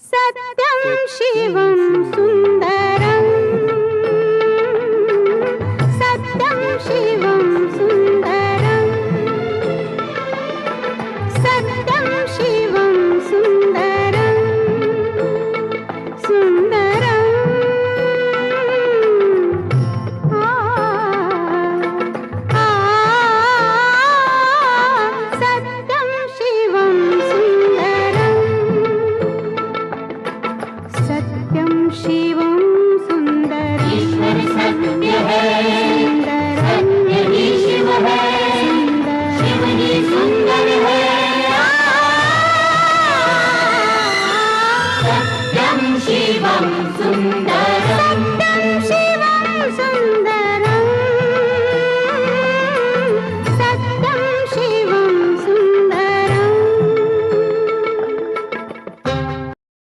सत्यं शिवं सुन्दरं सत्यं शिवं सुन्दरं सत्यं शिवं सुन्दरं सुन्दरं सत्यं शिवं सुन्दरं सत्यं शिवं सुन्दरं ईश्वर सत्य है, सत्य ही शिव है, शिव ही सुंदर है। सत्यं शिवं सुन्दरम्।